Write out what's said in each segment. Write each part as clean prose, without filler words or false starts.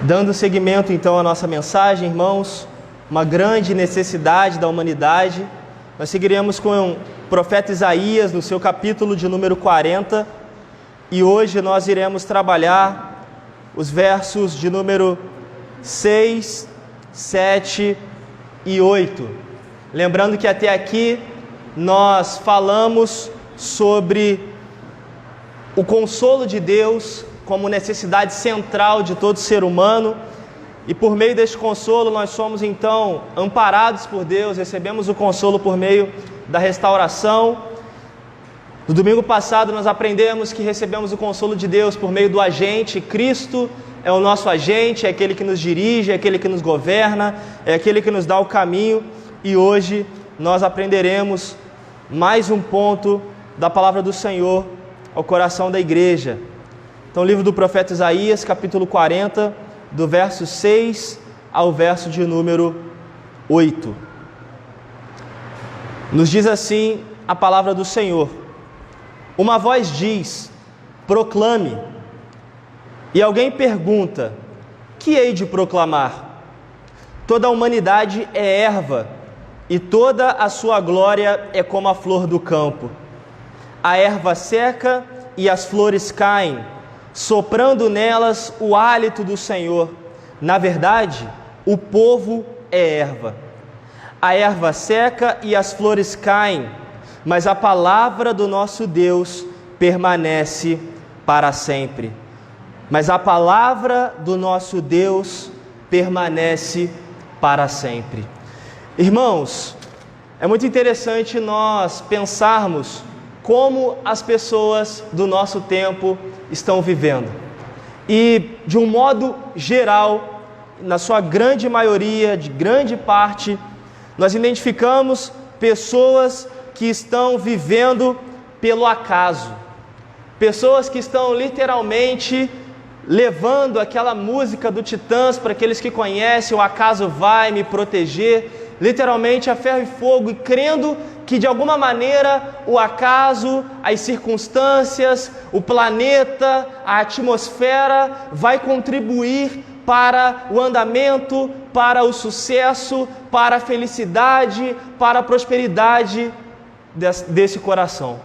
Dando seguimento então à nossa mensagem, irmãos, uma grande necessidade da humanidade, nós seguiremos com o profeta Isaías no seu capítulo de número 40, e hoje nós iremos trabalhar os versos de número 6, 7 e 8. Lembrando que até aqui nós falamos sobre o consolo de Deus como necessidade central de todo ser humano, e por meio deste consolo nós somos então amparados por Deus, recebemos o consolo por meio da restauração. No domingo passado nós aprendemos que recebemos o consolo de Deus por meio do agente. Cristo é o nosso agente, é aquele que nos dirige, é aquele que nos governa, é aquele que nos dá o caminho, e hoje nós aprenderemos mais um ponto da palavra do Senhor ao coração da igreja. Então, livro do profeta Isaías, capítulo 40, do verso 6 ao verso de número 8. Nos diz assim a palavra do Senhor: uma voz diz, proclame. E alguém pergunta, que hei de proclamar? Toda a humanidade é erva, e toda a sua glória é como a flor do campo. A erva seca e as flores caem, soprando nelas o hálito do Senhor. Na verdade, o povo é erva. A erva seca e as flores caem, mas a palavra do nosso Deus permanece para sempre. Mas a palavra do nosso Deus permanece para sempre. Irmãos, é muito interessante nós pensarmos como as pessoas do nosso tempo estão vivendo. E, de um modo geral, na sua grande maioria, de grande parte, nós identificamos pessoas que estão vivendo pelo acaso. Pessoas que estão literalmente levando aquela música do Titãs, para aqueles que conhecem, o acaso vai me proteger, literalmente a ferro e fogo, e crendo que de alguma maneira o acaso, as circunstâncias, o planeta, a atmosfera vai contribuir para o andamento, para o sucesso, para a felicidade, para a prosperidade desse coração.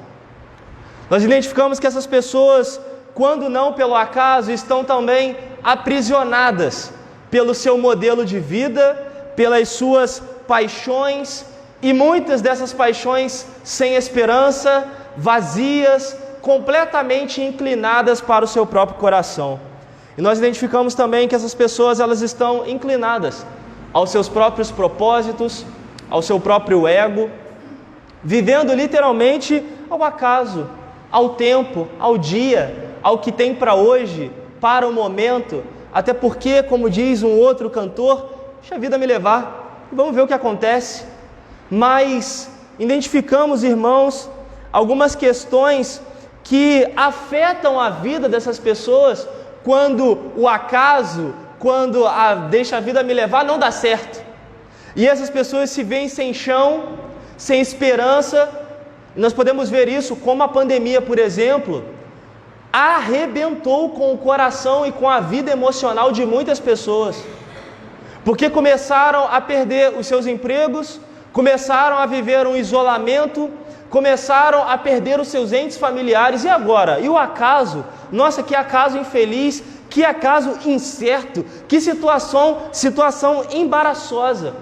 Nós identificamos que essas pessoas, quando não pelo acaso, estão também aprisionadas pelo seu modelo de vida, pelas suas paixões, e muitas dessas paixões sem esperança, vazias, completamente inclinadas para o seu próprio coração. E nós identificamos também que essas pessoas, elas estão inclinadas aos seus próprios propósitos, ao seu próprio ego, vivendo literalmente ao acaso, ao tempo, ao dia, ao que tem para hoje, para o momento, até porque, como diz um outro cantor, deixa a vida me levar, vamos ver o que acontece. Mas identificamos, irmãos, algumas questões que afetam a vida dessas pessoas quando o acaso, quando deixa a vida me levar, não dá certo. E essas pessoas se veem sem chão, sem esperança. Nós podemos ver isso como a pandemia, por exemplo, arrebentou com o coração e com a vida emocional de muitas pessoas, porque começaram a perder os seus empregos, começaram a viver um isolamento, começaram a perder os seus entes familiares. E agora? E o acaso? Nossa, que acaso infeliz, que acaso incerto, que situação embaraçosa.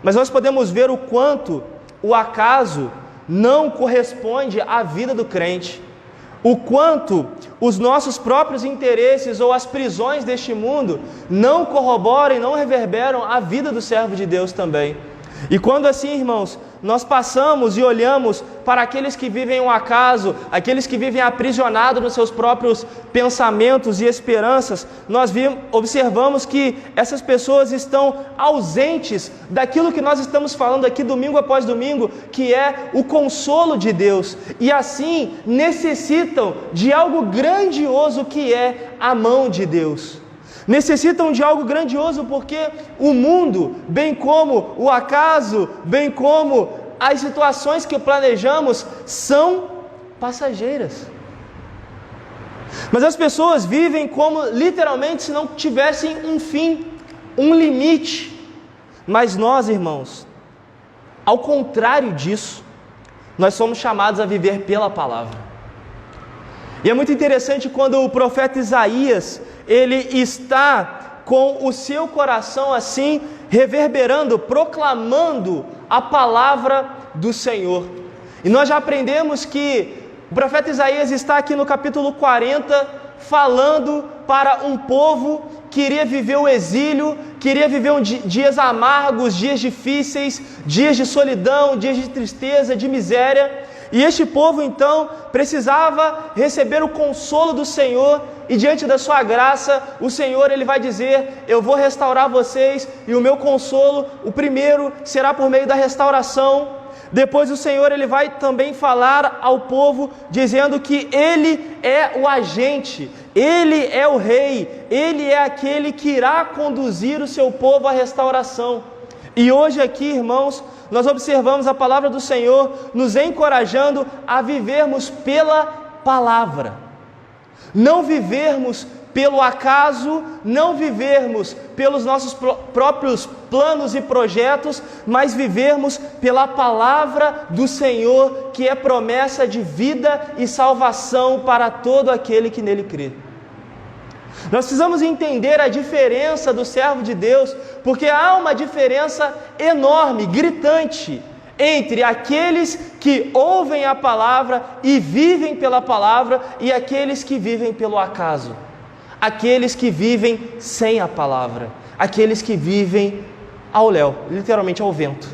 Mas nós podemos ver o quanto o acaso não corresponde à vida do crente. O quanto os nossos próprios interesses ou as prisões deste mundo não corroboram e não reverberam a vida do servo de Deus também. E quando assim, irmãos, nós passamos e olhamos para aqueles que vivem um acaso, aqueles que vivem aprisionados nos seus próprios pensamentos e esperanças, nós observamos que essas pessoas estão ausentes daquilo que nós estamos falando aqui domingo após domingo, que é o consolo de Deus, e assim necessitam de algo grandioso que é a mão de Deus. Necessitam de algo grandioso porque o mundo, bem como o acaso, bem como as situações que planejamos, são passageiras. Mas as pessoas vivem como literalmente se não tivessem um fim, um limite. Mas nós, irmãos, ao contrário disso, nós somos chamados a viver pela palavra. E é muito interessante quando o profeta Isaías, ele está com o seu coração assim, reverberando, proclamando a palavra do Senhor. E nós já aprendemos que o profeta Isaías está aqui no capítulo 40, falando para um povo que iria viver o exílio, queria viver dias amargos, dias difíceis, dias de solidão, dias de tristeza, de miséria. E este povo então precisava receber o consolo do Senhor, e diante da sua graça, o Senhor ele vai dizer: eu vou restaurar vocês, e o meu consolo, o primeiro, será por meio da restauração. Depois o Senhor ele vai também falar ao povo, dizendo que Ele é o agente, Ele é o rei, Ele é aquele que irá conduzir o seu povo à restauração. E hoje aqui, irmãos, nós observamos a palavra do Senhor nos encorajando a vivermos pela palavra, não vivermos pelo acaso, não vivermos pelos nossos próprios planos e projetos, mas vivermos pela palavra do Senhor, que é promessa de vida e salvação para todo aquele que nele crê. Nós precisamos entender a diferença do servo de Deus, porque há uma diferença enorme, gritante, entre aqueles que ouvem a palavra e vivem pela palavra e aqueles que vivem pelo acaso. Aqueles que vivem sem a palavra, aqueles que vivem ao léu, literalmente ao vento,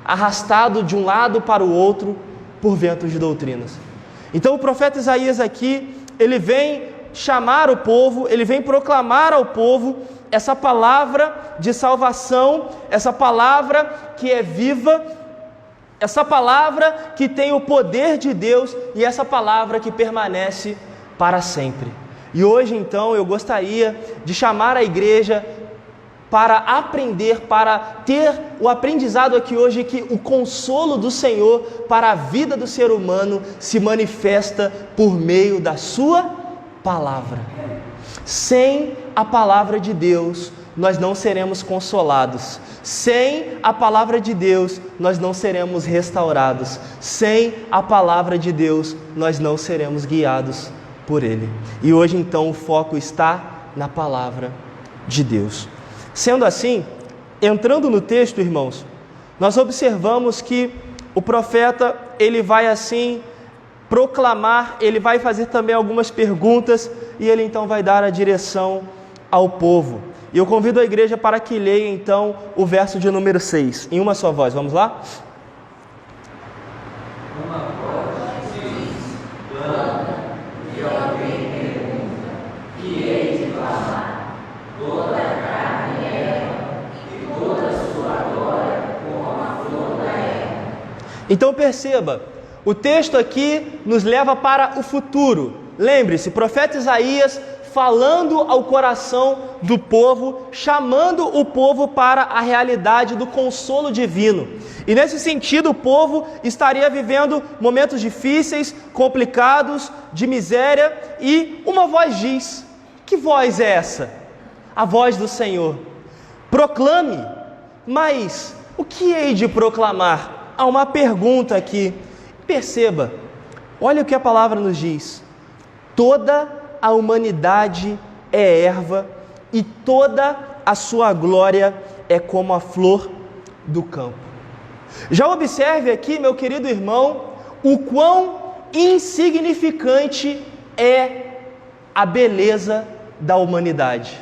arrastado de um lado para o outro por ventos de doutrinas. Então o profeta Isaías aqui, ele vem chamar o povo, ele vem proclamar ao povo essa palavra de salvação, essa palavra que é viva, essa palavra que tem o poder de Deus e essa palavra que permanece para sempre. E hoje então eu gostaria de chamar a igreja para aprender, para ter o aprendizado aqui hoje que o consolo do Senhor para a vida do ser humano se manifesta por meio da sua palavra. Sem a palavra de Deus, nós não seremos consolados. Sem a palavra de Deus, nós não seremos restaurados. Sem a palavra de Deus, nós não seremos guiados por Ele. E hoje então o foco está na palavra de Deus. Sendo assim, entrando no texto, irmãos, nós observamos que o profeta, ele vai assim proclamar, ele vai fazer também algumas perguntas e ele então vai dar a direção ao povo. E eu convido a igreja para que leia então o verso de número 6, em uma só voz. Vamos lá? Então perceba, o texto aqui nos leva para o futuro. Lembre-se, profeta Isaías falando ao coração do povo, chamando o povo para a realidade do consolo divino. E nesse sentido o povo estaria vivendo momentos difíceis, complicados, de miséria, e uma voz diz: que voz é essa? A voz do Senhor. Proclame. Mas o que hei de proclamar? Há uma pergunta aqui. Perceba, olha o que a palavra nos diz: toda a humanidade é erva e toda a sua glória é como a flor do campo. Já observe aqui, meu querido irmão, o quão insignificante é a beleza da humanidade.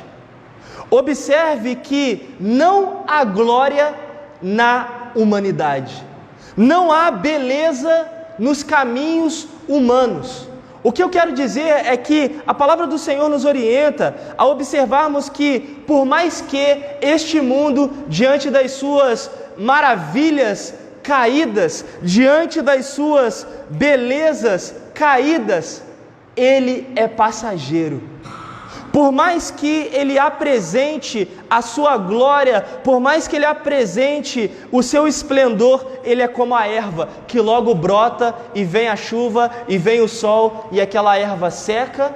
Observe que não há glória na humanidade. Não há beleza nos caminhos humanos. O que eu quero dizer é que a palavra do Senhor nos orienta a observarmos que, por mais que este mundo, diante das suas maravilhas caídas, diante das suas belezas caídas, ele é passageiro. Por mais que ele apresente a sua glória, por mais que ele apresente o seu esplendor, ele é como a erva, que logo brota e vem a chuva e vem o sol e aquela erva seca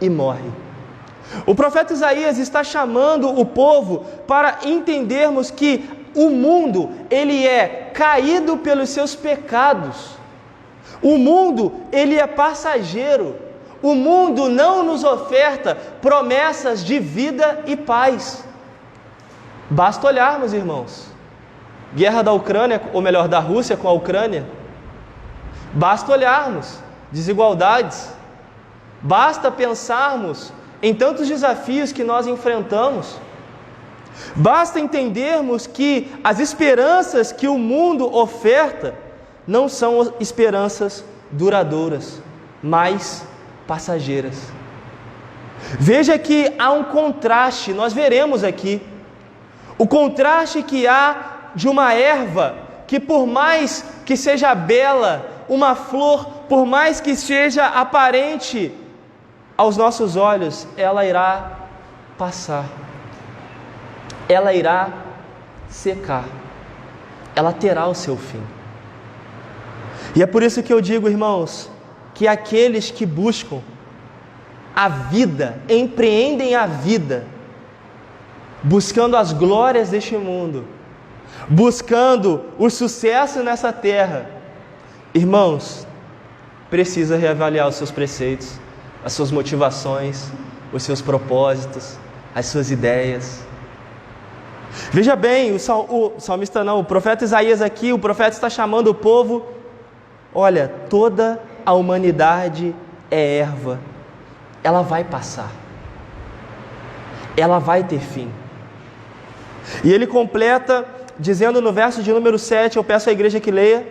e morre. O profeta Isaías está chamando o povo para entendermos que o mundo, ele é caído pelos seus pecados. O mundo, ele é passageiro. O mundo não nos oferta promessas de vida e paz. Basta olharmos, irmãos. Guerra da Ucrânia, ou melhor, da Rússia com a Ucrânia. Basta olharmos desigualdades. Basta pensarmos em tantos desafios que nós enfrentamos. Basta entendermos que as esperanças que o mundo oferta não são esperanças duradouras, mas passageiras. Veja que há um contraste, nós veremos aqui, o contraste que há de uma erva que, por mais que seja bela, uma flor, por mais que seja aparente aos nossos olhos, ela irá passar, ela irá secar, ela terá o seu fim. E é por isso que eu digo, irmãos, que aqueles que buscam a vida, empreendem a vida, buscando as glórias deste mundo, buscando o sucesso nessa terra, irmãos, precisa reavaliar os seus preceitos, as suas motivações, os seus propósitos, as suas ideias. Veja bem, o profeta Isaías aqui, o profeta está chamando o povo, olha, toda a humanidade é erva, ela vai passar, ela vai ter fim. E ele completa dizendo no verso de número 7, eu peço à igreja que leia: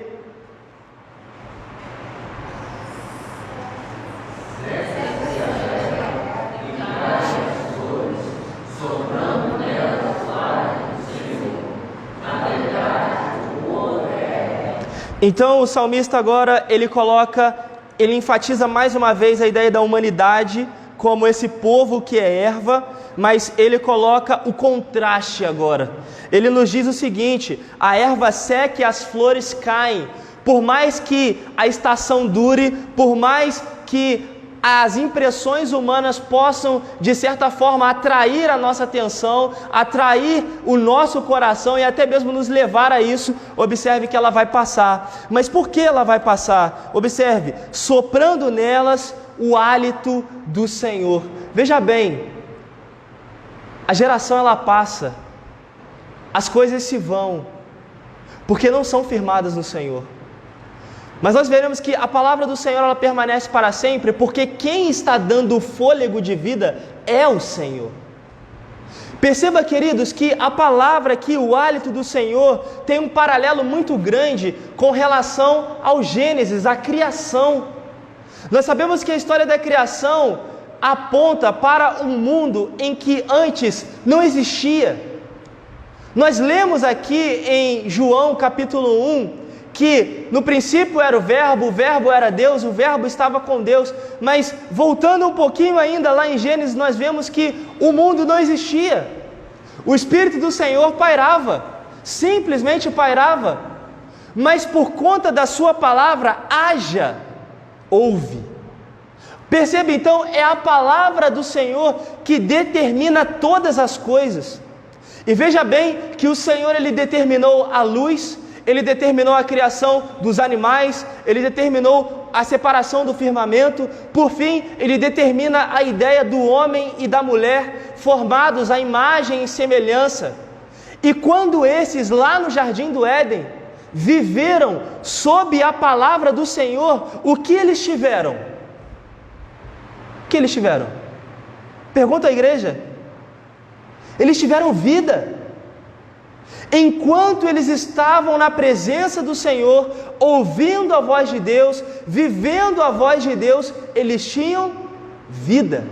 Então o salmista agora, ele enfatiza mais uma vez a ideia da humanidade como esse povo que é erva, mas ele coloca o contraste agora. Ele nos diz o seguinte: a erva seca e as flores caem. Por mais que a estação dure, por mais que as impressões humanas possam, de certa forma, atrair a nossa atenção, atrair o nosso coração e até mesmo nos levar a isso, observe que ela vai passar. Mas por que ela vai passar? Observe, soprando nelas o hálito do Senhor. Veja bem, a geração ela passa, as coisas se vão, porque não são firmadas no Senhor. Mas nós veremos que a palavra do Senhor ela permanece para sempre, porque quem está dando o fôlego de vida é o Senhor. Perceba, queridos, que a palavra aqui, o hálito do Senhor, tem um paralelo muito grande com relação ao Gênesis, à criação. Nós sabemos que a história da criação aponta para um mundo em que antes não existia. Nós lemos aqui em João capítulo 1, que no princípio era o verbo era Deus, o verbo estava com Deus, mas voltando um pouquinho ainda lá em Gênesis, nós vemos que o mundo não existia, o Espírito do Senhor pairava, simplesmente pairava, mas por conta da sua palavra, haja, houve. Perceba então, é a palavra do Senhor que determina todas as coisas, e veja bem que o Senhor ele determinou a luz, ele determinou a criação dos animais, ele determinou a separação do firmamento, por fim, ele determina a ideia do homem e da mulher, formados à imagem e semelhança. E quando esses, lá no Jardim do Éden, viveram sob a palavra do Senhor, o que eles tiveram? O que eles tiveram? Pergunta à igreja. Eles tiveram vida. Enquanto eles estavam na presença do Senhor, ouvindo a voz de Deus, vivendo a voz de Deus, eles tinham vida.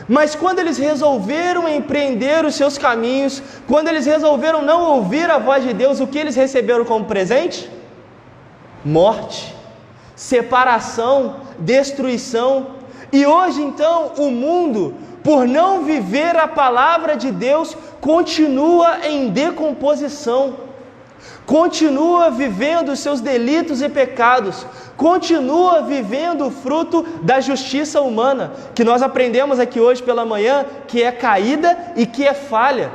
Mas quando eles resolveram empreender os seus caminhos, quando eles resolveram não ouvir a voz de Deus, o que eles receberam como presente? Morte, separação, destruição. E hoje então o mundo, por não viver a palavra de Deus, continua em decomposição. continua vivendo os seus delitos e pecados, continua vivendo o fruto da justiça humana, que nós aprendemos aqui hoje pela manhã, que é caída e que é falha.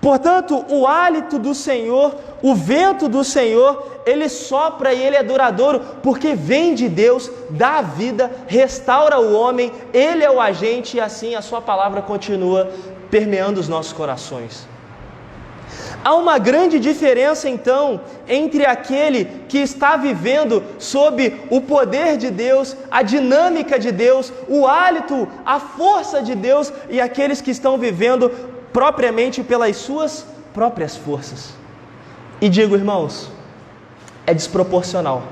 Portanto, o hálito do Senhor, o vento do Senhor, ele sopra e ele é duradouro, porque vem de Deus, dá vida, restaura o homem, ele é o agente e assim a sua palavra continua permeando os nossos corações. Há uma grande diferença, então, entre aquele que está vivendo sob o poder de Deus, a dinâmica de Deus, o hálito, a força de Deus, e aqueles que estão vivendo propriamente pelas suas próprias forças. E digo, irmãos, é desproporcional.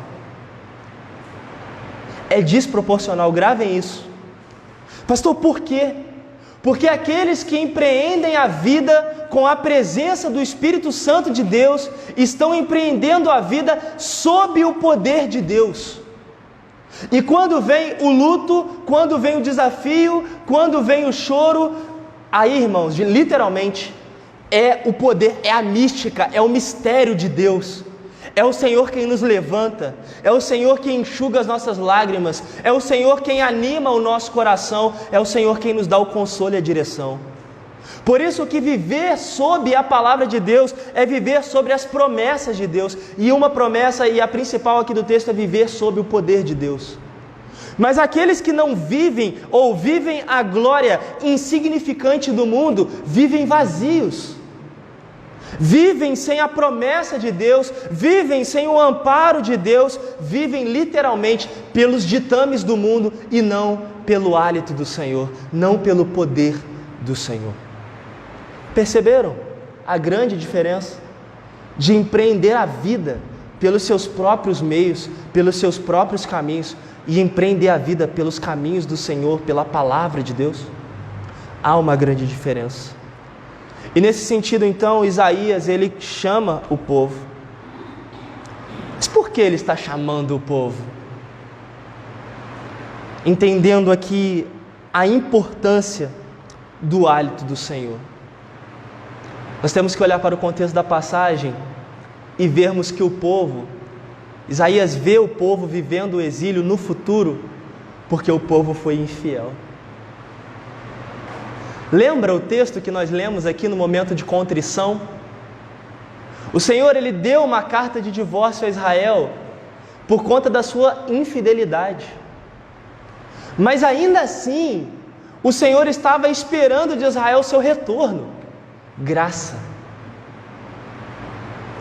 É desproporcional, gravem isso. Pastor, por quê? Porque aqueles que empreendem a vida com a presença do Espírito Santo de Deus estão empreendendo a vida sob o poder de Deus. E quando vem o luto, quando vem o desafio, quando vem o choro, aí, irmãos, literalmente, é o poder, é a mística, é o mistério de Deus. É o Senhor quem nos levanta, é o Senhor quem enxuga as nossas lágrimas, é o Senhor quem anima o nosso coração, é o Senhor quem nos dá o consolo e a direção. Por isso que viver sob a palavra de Deus é viver sobre as promessas de Deus. E uma promessa, e a principal aqui do texto, é viver sob o poder de Deus. Mas aqueles que não vivem ou vivem a glória insignificante do mundo, vivem vazios. Vivem sem a promessa de Deus, vivem sem o amparo de Deus, vivem literalmente pelos ditames do mundo e não pelo hálito do Senhor, não pelo poder do Senhor. Perceberam a grande diferença de empreender a vida pelos seus próprios meios, pelos seus próprios caminhos e empreender a vida pelos caminhos do Senhor, pela palavra de Deus? Há uma grande diferença. E nesse sentido, então, Isaías, ele chama o povo. Mas por que ele está chamando o povo? Entendendo aqui a importância do hálito do Senhor. Nós temos que olhar para o contexto da passagem e vermos que o povo, Isaías vê o povo vivendo o exílio no futuro, porque o povo foi infiel. Lembra o texto que nós lemos aqui no momento de contrição? O Senhor, ele deu uma carta de divórcio a Israel por conta da sua infidelidade. Mas ainda assim, o Senhor estava esperando de Israel o seu retorno. Graça.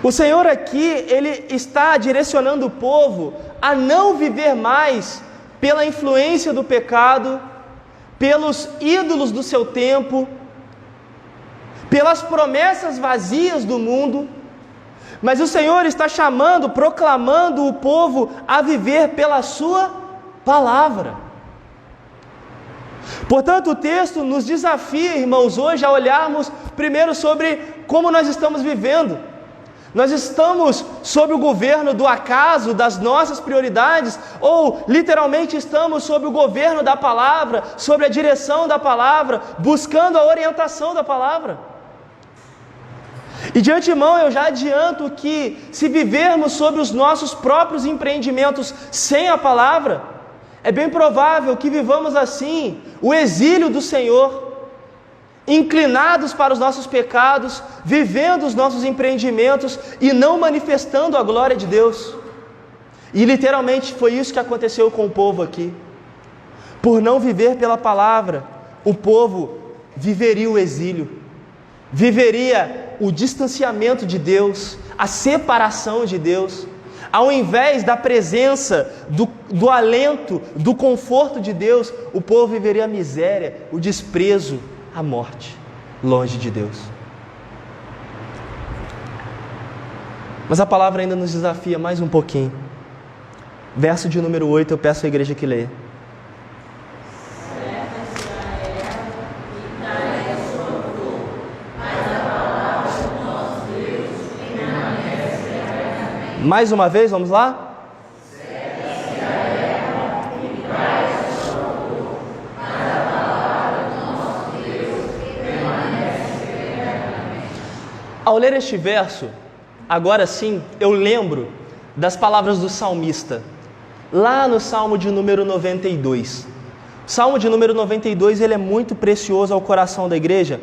O Senhor aqui, ele está direcionando o povo a não viver mais pela influência do pecado, pelos ídolos do seu tempo, pelas promessas vazias do mundo, mas o Senhor está chamando, proclamando o povo a viver pela sua palavra. Portanto, o texto nos desafia, irmãos, hoje a olharmos primeiro sobre como nós estamos vivendo. Nós estamos sob o governo do acaso, das nossas prioridades, ou literalmente estamos sob o governo da palavra, sobre a direção da palavra, buscando a orientação da palavra. E de antemão eu já adianto que se vivermos sobre os nossos próprios empreendimentos sem a palavra, é bem provável que vivamos assim o exílio do Senhor, inclinados para os nossos pecados, vivendo os nossos empreendimentos e não manifestando a glória de Deus. E literalmente foi isso que aconteceu com o povo aqui. Por não viver pela palavra, o povo viveria o exílio, viveria o distanciamento de Deus, a separação de Deus. Ao invés da presença, do alento, do conforto de Deus, o povo viveria a miséria, o desprezo, a morte, longe de Deus. Mas a palavra ainda nos desafia mais um pouquinho. Verso de número 8, eu peço à igreja que leia. Mais uma vez, vamos lá? Ao ler este verso, agora sim, eu lembro das palavras do salmista, lá no Salmo de número 92. O Salmo de número 92, ele é muito precioso ao coração da igreja,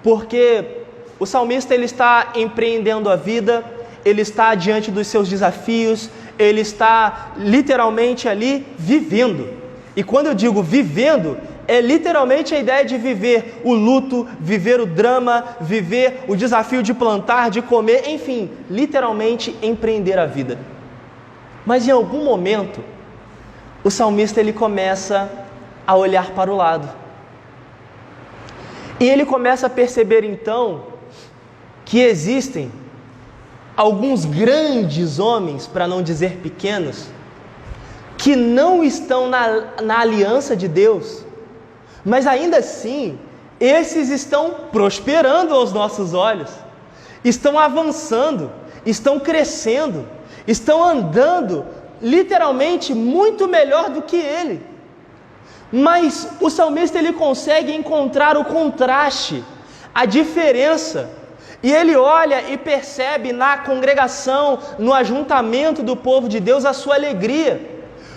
porque o salmista ele está empreendendo a vida, ele está diante dos seus desafios, ele está literalmente ali vivendo. E quando eu digo vivendo, é literalmente a ideia de viver o luto, viver o drama, viver o desafio de plantar, de comer, enfim, literalmente empreender a vida. Mas em algum momento, o salmista ele começa a olhar para o lado. E ele começa a perceber então que existem alguns grandes homens, para não dizer pequenos, que não estão na aliança de Deus, mas ainda assim, esses estão prosperando aos nossos olhos, estão avançando, estão crescendo, estão andando literalmente muito melhor do que ele. Mas o salmista ele consegue encontrar o contraste, a diferença, e ele olha e percebe na congregação, no ajuntamento do povo de Deus a sua alegria.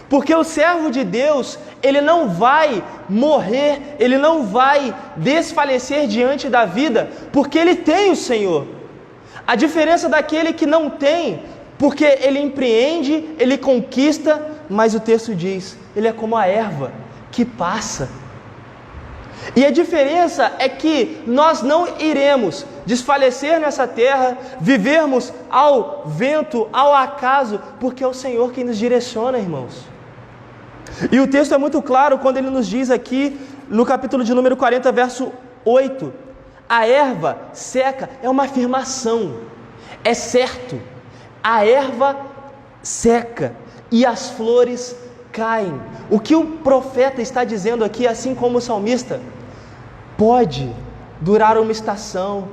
Porque o servo de Deus, ele não vai morrer, ele não vai desfalecer diante da vida, porque ele tem o Senhor. A diferença daquele que não tem, porque ele empreende, ele conquista, mas o texto diz, ele é como a erva que passa. E a diferença é que nós não iremos desfalecer nessa terra, vivermos ao vento, ao acaso, porque é o Senhor quem nos direciona, irmãos. E o texto é muito claro quando ele nos diz aqui, no capítulo de número 40, verso 8, a erva seca, é uma afirmação, é certo, a erva seca e as flores caem. O que o profeta está dizendo aqui, assim como o salmista, pode durar uma estação,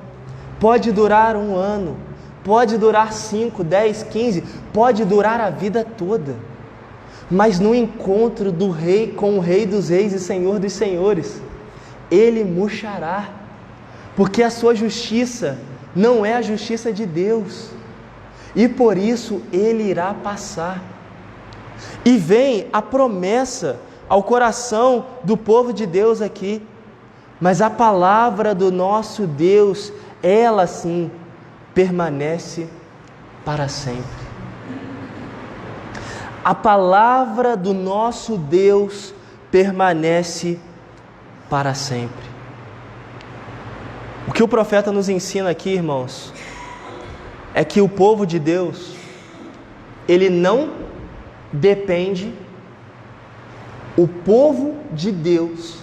pode durar um ano, pode durar 5, 10, 15, pode durar a vida toda, mas no encontro do rei com o Rei dos Reis e Senhor dos Senhores, ele murchará, porque a sua justiça não é a justiça de Deus, e por isso ele irá passar. E vem a promessa ao coração do povo de Deus aqui, mas a palavra do nosso Deus, ela sim, permanece para sempre. A palavra do nosso Deus permanece para sempre. O que o profeta nos ensina aqui, irmãos, é que o povo de Deus, ele não depende, o povo de Deus,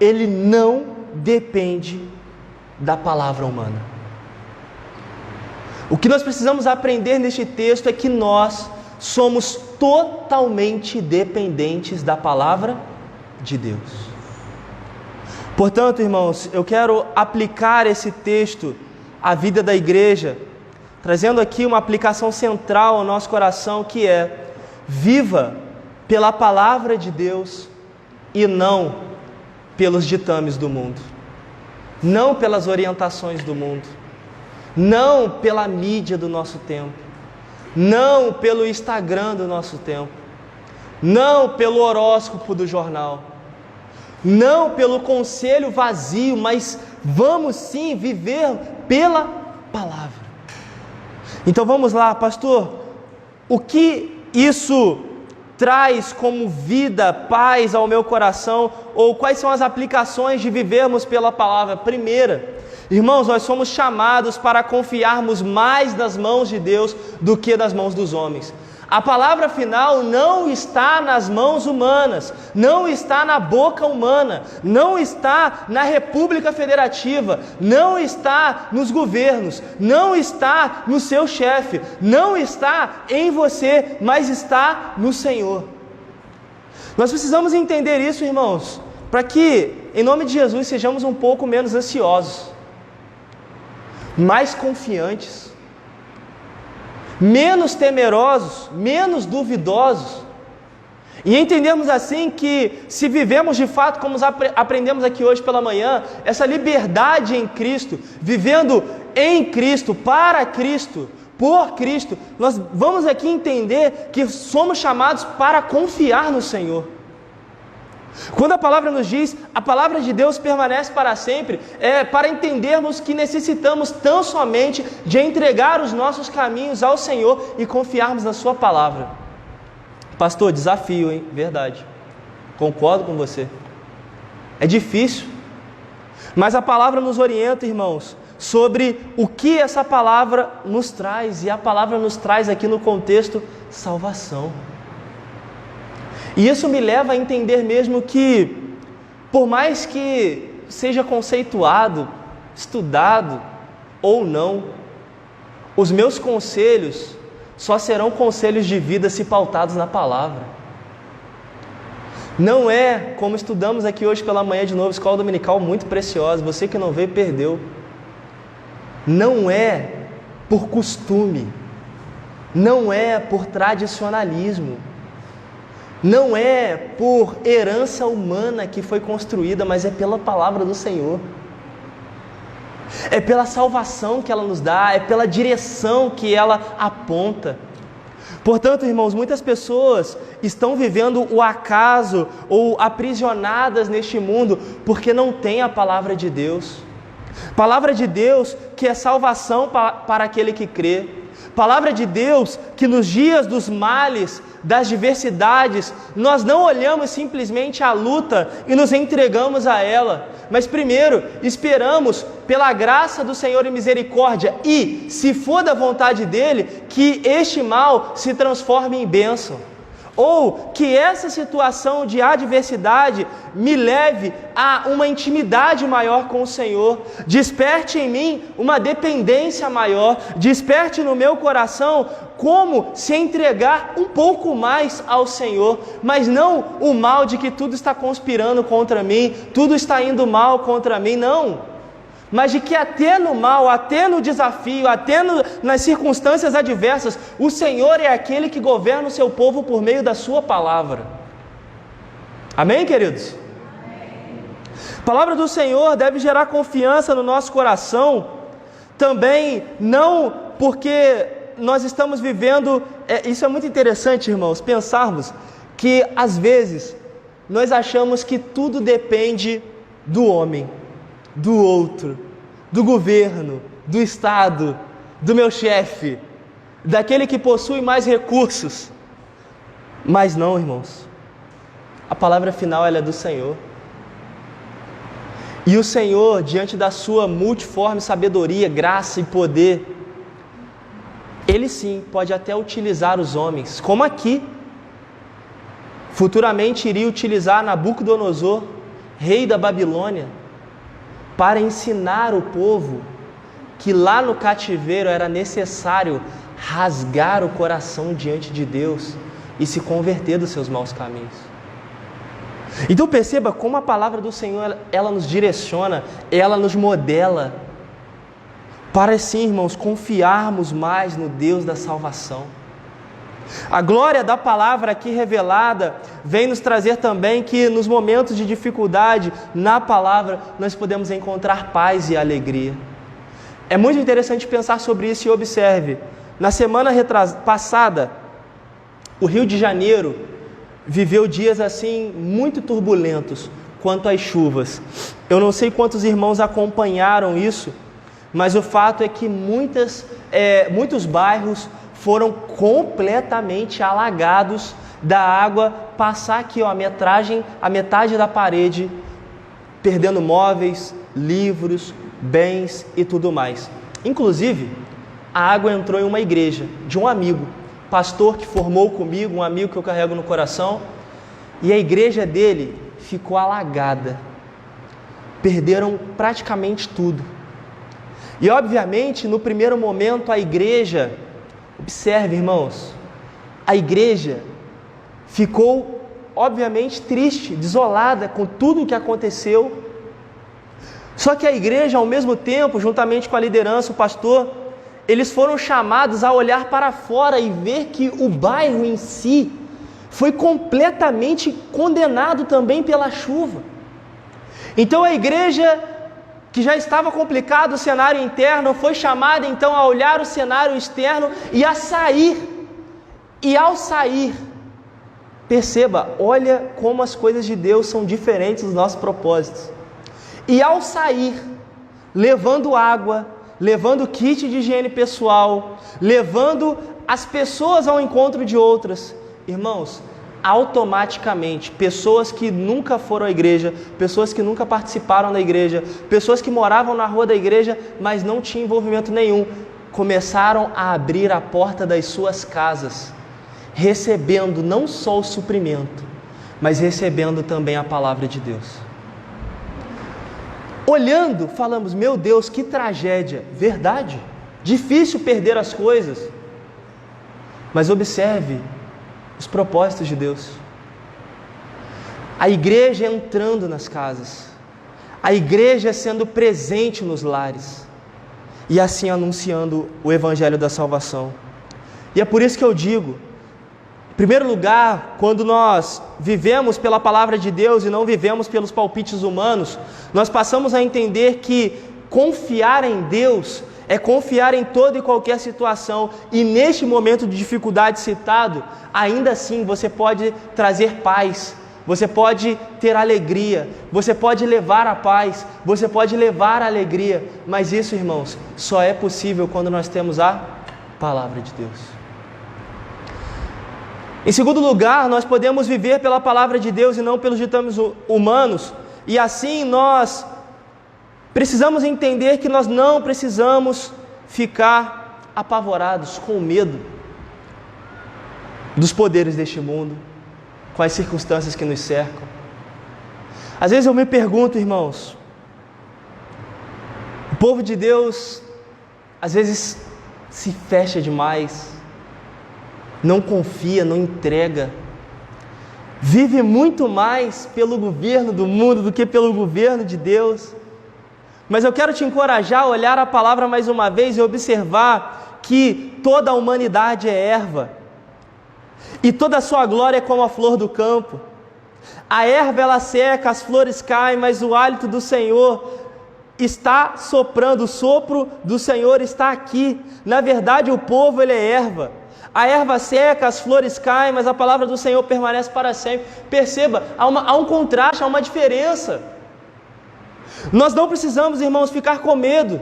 ele não depende da palavra humana. O que nós precisamos aprender neste texto é que nós somos totalmente dependentes da palavra de Deus. Portanto, irmãos, eu quero aplicar esse texto à vida da igreja, trazendo aqui uma aplicação central ao nosso coração, que é: viva pela palavra de Deus e não pelos ditames do mundo, não pelas orientações do mundo, não pela mídia do nosso tempo, não pelo Instagram do nosso tempo, não pelo horóscopo do jornal, não pelo conselho vazio, mas vamos sim viver pela palavra. Então vamos lá, pastor, o que isso traz como vida, paz ao meu coração, ou quais são as aplicações de vivermos pela palavra? Primeira, irmãos, nós somos chamados para confiarmos mais nas mãos de Deus do que nas mãos dos homens. A palavra final não está nas mãos humanas, não está na boca humana, não está na República Federativa, não está nos governos, não está no seu chefe, não está em você, mas está no Senhor. Nós precisamos entender isso, irmãos, para que, em nome de Jesus, sejamos um pouco menos ansiosos, mais confiantes, menos temerosos, menos duvidosos, e entendemos assim que, se vivemos de fato como aprendemos aqui hoje pela manhã, essa liberdade em Cristo, vivendo em Cristo, para Cristo, por Cristo, nós vamos aqui entender que somos chamados para confiar no Senhor. Quando a palavra nos diz, a palavra de Deus permanece para sempre, é para entendermos que necessitamos tão somente de entregar os nossos caminhos ao Senhor e confiarmos na sua palavra. Pastor, desafio, hein? Verdade. Concordo com você. É difícil, mas a palavra nos orienta, irmãos, sobre o que essa palavra nos traz, e a palavra nos traz aqui no contexto salvação. E isso me leva a entender mesmo que, por mais que seja conceituado, estudado ou não, os meus conselhos só serão conselhos de vida se pautados na palavra. Não é, como estudamos aqui hoje pela manhã de novo, escola dominical muito preciosa, você que não veio perdeu. Não é por costume, não é por tradicionalismo, não é por herança humana que foi construída, mas é pela palavra do Senhor. É pela salvação que ela nos dá, é pela direção que ela aponta. Portanto, irmãos, muitas pessoas estão vivendo o acaso ou aprisionadas neste mundo porque não têm a palavra de Deus. Palavra de Deus que é salvação para aquele que crê. Palavra de Deus que nos dias dos males, das diversidades, nós não olhamos simplesmente a luta e nos entregamos a ela, mas primeiro esperamos pela graça do Senhor e misericórdia e, se for da vontade dEle, que este mal se transforme em bênção. Ou que essa situação de adversidade me leve a uma intimidade maior com o Senhor, desperte em mim uma dependência maior, desperte no meu coração como se entregar um pouco mais ao Senhor, mas não o mal de que tudo está conspirando contra mim, tudo está indo mal contra mim, não. Mas de que até no mal, até no desafio, até nas circunstâncias adversas, o Senhor é aquele que governa o seu povo por meio da sua palavra. Amém, queridos? Amém. A palavra do Senhor deve gerar confiança no nosso coração, também não porque nós estamos vivendo, isso é muito interessante, irmãos, pensarmos que às vezes nós achamos que tudo depende do homem, do outro, do governo, do Estado, do meu chefe, daquele que possui mais recursos. Mas não, irmãos, a palavra final ela é do Senhor. E o Senhor, diante da sua multiforme sabedoria, graça e poder, Ele sim pode até utilizar os homens, como aqui, futuramente iria utilizar Nabucodonosor, rei da Babilônia, para ensinar o povo que lá no cativeiro era necessário rasgar o coração diante de Deus e se converter dos seus maus caminhos. Então perceba como a palavra do Senhor, ela nos direciona, ela nos modela, para sim, irmãos, confiarmos mais no Deus da salvação. A glória da palavra aqui revelada vem nos trazer também que nos momentos de dificuldade, na palavra, nós podemos encontrar paz e alegria. É muito interessante pensar sobre isso e observe. Na semana passada, o Rio de Janeiro viveu dias assim muito turbulentos quanto às chuvas. Eu não sei quantos irmãos acompanharam isso, mas o fato é que muitos bairros foram completamente alagados da água passar aqui, ó, a metade da parede, perdendo móveis, livros, bens e tudo mais. Inclusive, a água entrou em uma igreja de um amigo, pastor que formou comigo, um amigo que eu carrego no coração, e a igreja dele ficou alagada. Perderam praticamente tudo. E obviamente, no primeiro momento, a igreja, observe, irmãos, a igreja ficou, obviamente, triste, desolada com tudo o que aconteceu. Só que a igreja, ao mesmo tempo, juntamente com a liderança, o pastor, eles foram chamados a olhar para fora e ver que o bairro em si foi completamente condenado também pela chuva. Então a igreja que já estava complicado o cenário interno, foi chamada então a olhar o cenário externo e a sair. E ao sair, perceba, olha como as coisas de Deus são diferentes dos nossos propósitos. E ao sair, levando água, levando kit de higiene pessoal, levando as pessoas ao encontro de outras, irmãos, automaticamente, pessoas que nunca foram à igreja, pessoas que nunca participaram da igreja, pessoas que moravam na rua da igreja, mas não tinham envolvimento nenhum, começaram a abrir a porta das suas casas, recebendo não só o suprimento, mas recebendo também a palavra de Deus. Olhando, falamos, meu Deus, que tragédia, verdade, difícil perder as coisas, mas observe os propósitos de Deus. A igreja entrando nas casas, a igreja sendo presente nos lares, e assim anunciando o evangelho da salvação. E é por isso que eu digo, em primeiro lugar, quando nós vivemos pela palavra de Deus e não vivemos pelos palpites humanos, nós passamos a entender que confiar em Deus é confiar em toda e qualquer situação, e neste momento de dificuldade citado, ainda assim você pode trazer paz, você pode ter alegria, você pode levar a paz, você pode levar a alegria, mas isso, irmãos, só é possível quando nós temos a palavra de Deus. Em segundo lugar, nós podemos viver pela palavra de Deus e não pelos ditames humanos, e assim nós precisamos entender que nós não precisamos ficar apavorados, com medo dos poderes deste mundo, com as circunstâncias que nos cercam. Às vezes eu me pergunto, irmãos, o povo de Deus, às vezes se fecha demais, não confia, não entrega, vive muito mais pelo governo do mundo do que pelo governo de Deus. Mas eu quero te encorajar a olhar a palavra mais uma vez e observar que toda a humanidade é erva, e toda a sua glória é como a flor do campo. A erva ela seca, as flores caem, mas o hálito do Senhor está soprando, o sopro do Senhor está aqui. Na verdade, o povo ele é erva. A erva seca, as flores caem, mas a palavra do Senhor permanece para sempre. Perceba, há um contraste, há uma diferença. Nós não precisamos, irmãos, ficar com medo.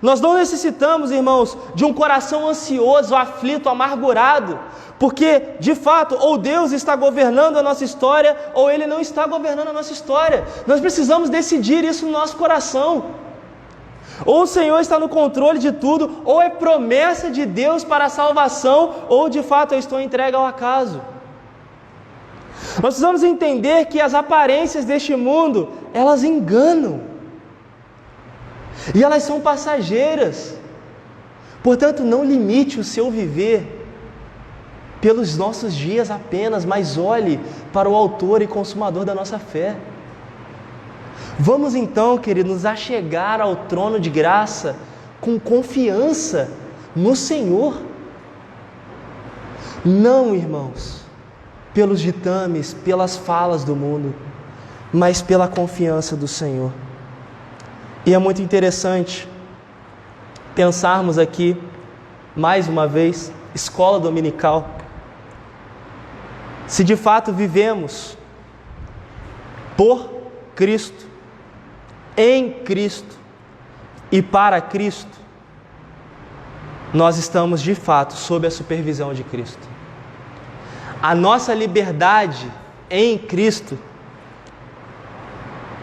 Nós não necessitamos, irmãos, de um coração ansioso, aflito, amargurado, porque, de fato, ou Deus está governando a nossa história, ou Ele não está governando a nossa história. Nós precisamos decidir isso no nosso coração. Ou o Senhor está no controle de tudo, ou é promessa de Deus para a salvação, ou de fato eu estou entregue ao acaso. Nós precisamos entender que as aparências deste mundo, elas enganam. E elas são passageiras. Portanto, não limite o seu viver pelos nossos dias apenas, mas olhe para o autor e consumador da nossa fé. Vamos então, queridos, nos achegar ao trono de graça com confiança no Senhor. Não, irmãos, pelos ditames, pelas falas do mundo, mas pela confiança do Senhor. E é muito interessante pensarmos aqui, mais uma vez, escola dominical. Se de fato vivemos por Cristo, em Cristo e para Cristo, nós estamos de fato sob a supervisão de Cristo. A nossa liberdade em Cristo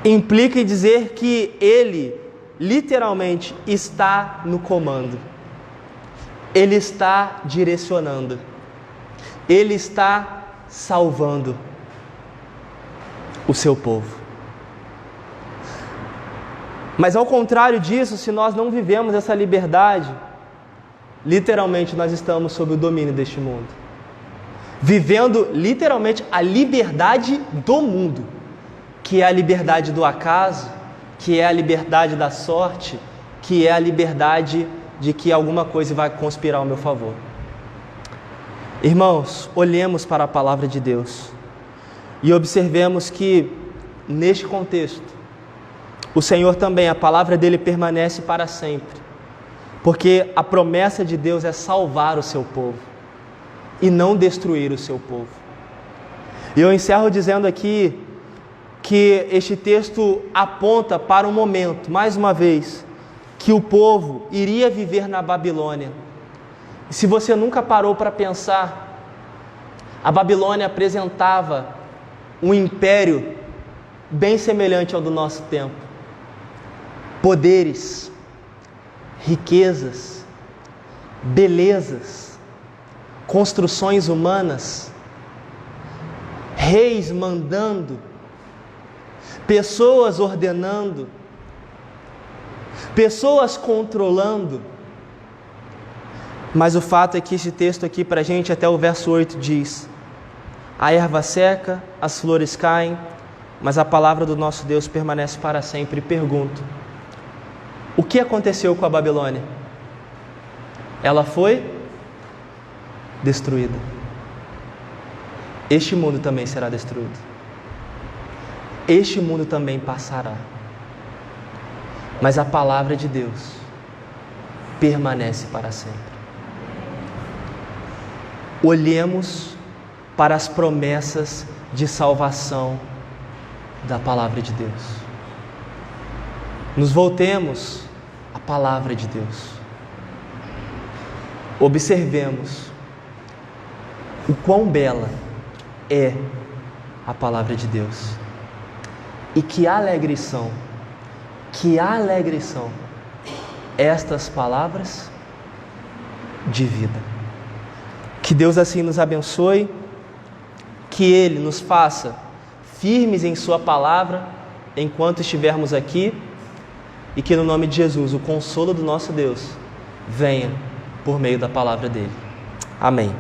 implica em dizer que Ele literalmente está no comando. Ele está direcionando. Ele está salvando o seu povo. Mas ao contrário disso, se nós não vivemos essa liberdade, literalmente nós estamos sob o domínio deste mundo. Vivendo literalmente a liberdade do mundo, que é a liberdade do acaso, que é a liberdade da sorte, que é a liberdade de que alguma coisa vai conspirar ao meu favor. Irmãos, olhemos para a palavra de Deus e observemos que, neste contexto, o Senhor também, a palavra dele permanece para sempre, porque a promessa de Deus é salvar o seu povo e não destruir o seu povo. E eu encerro dizendo aqui que este texto aponta para um momento, mais uma vez, que o povo iria viver na Babilônia. E se você nunca parou para pensar, a Babilônia apresentava um império bem semelhante ao do nosso tempo. Poderes, riquezas, belezas, construções humanas, reis mandando, pessoas ordenando, pessoas controlando. Mas o fato é que esse texto aqui para a gente, até o verso 8 diz: a erva seca, as flores caem, mas a palavra do nosso Deus permanece para sempre. E pergunto, o que aconteceu com a Babilônia? Ela foi destruída. Este mundo também será destruído. Este mundo também passará. Mas a palavra de Deus permanece para sempre. Olhemos para as promessas de salvação da palavra de Deus. Nos voltemos à palavra de Deus. Observemos o quão bela é a palavra de Deus. E que alegre são estas palavras de vida. Que Deus assim nos abençoe, que Ele nos faça firmes em Sua palavra enquanto estivermos aqui, e que no nome de Jesus o consolo do nosso Deus venha por meio da palavra dele. Amém.